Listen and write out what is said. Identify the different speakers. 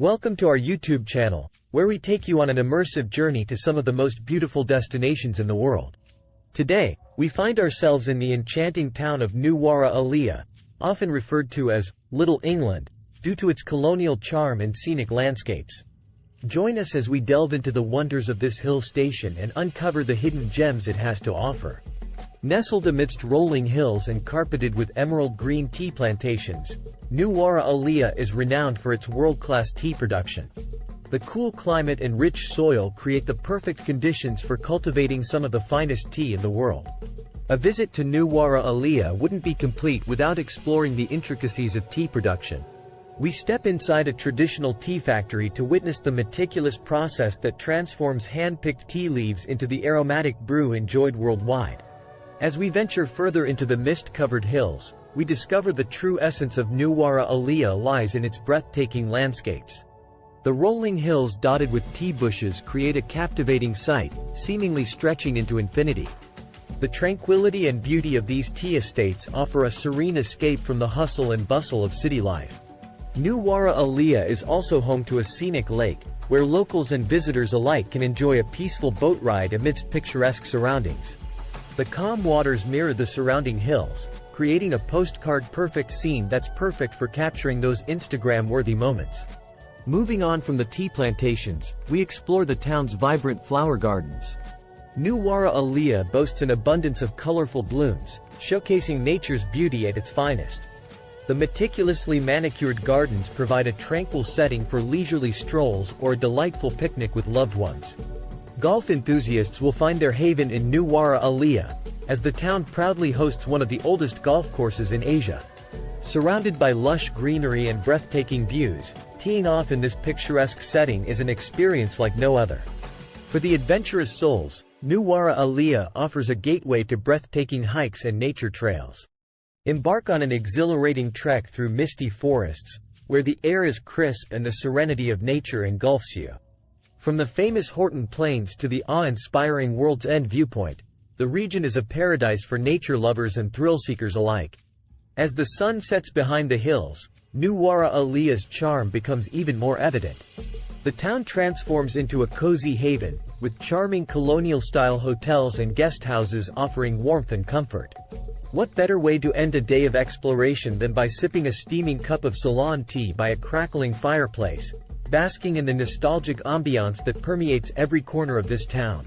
Speaker 1: Welcome to our YouTube channel, where we take you on an immersive journey to some of the most beautiful destinations in the world. Today, we find ourselves in the enchanting town of Nuwara Eliya, often referred to as Little England, due to its colonial charm and scenic landscapes. Join us as we delve into the wonders of this hill station and uncover the hidden gems it has to offer. Nestled amidst rolling hills and carpeted with emerald green tea plantations, Nuwara Eliya is renowned for its world-class tea production. The cool climate and rich soil create the perfect conditions for cultivating some of the finest tea in the world. A visit to Nuwara Eliya wouldn't be complete without exploring the intricacies of tea production. We step inside a traditional tea factory to witness the meticulous process that transforms hand-picked tea leaves into the aromatic brew enjoyed worldwide. As we venture further into the mist-covered hills, we discover the true essence of Nuwara Eliya lies in its breathtaking landscapes. The rolling hills dotted with tea bushes create a captivating sight, seemingly stretching into infinity. The tranquility and beauty of these tea estates offer a serene escape from the hustle and bustle of city life. Nuwara Eliya is also home to a scenic lake, where locals and visitors alike can enjoy a peaceful boat ride amidst picturesque surroundings. The calm waters mirror the surrounding hills, creating a postcard-perfect scene that's perfect for capturing those Instagram-worthy moments. Moving on from the tea plantations, we explore the town's vibrant flower gardens. Nuwara Eliya boasts an abundance of colorful blooms, showcasing nature's beauty at its finest. The meticulously manicured gardens provide a tranquil setting for leisurely strolls or a delightful picnic with loved ones. Golf enthusiasts will find their haven in Nuwara Eliya, as the town proudly hosts one of the oldest golf courses in Asia. Surrounded by lush greenery and breathtaking views, teeing off in this picturesque setting is an experience like no other. For the adventurous souls, Nuwara Eliya offers a gateway to breathtaking hikes and nature trails. Embark on an exhilarating trek through misty forests, where the air is crisp and the serenity of nature engulfs you. From the famous Horton Plains to the awe-inspiring World's End viewpoint, the region is a paradise for nature lovers and thrill-seekers alike. As the sun sets behind the hills, Nuwara Eliya's charm becomes even more evident. The town transforms into a cozy haven, with charming colonial-style hotels and guest houses offering warmth and comfort. What better way to end a day of exploration than by sipping a steaming cup of Ceylon tea by a crackling fireplace, basking in the nostalgic ambiance that permeates every corner of this town.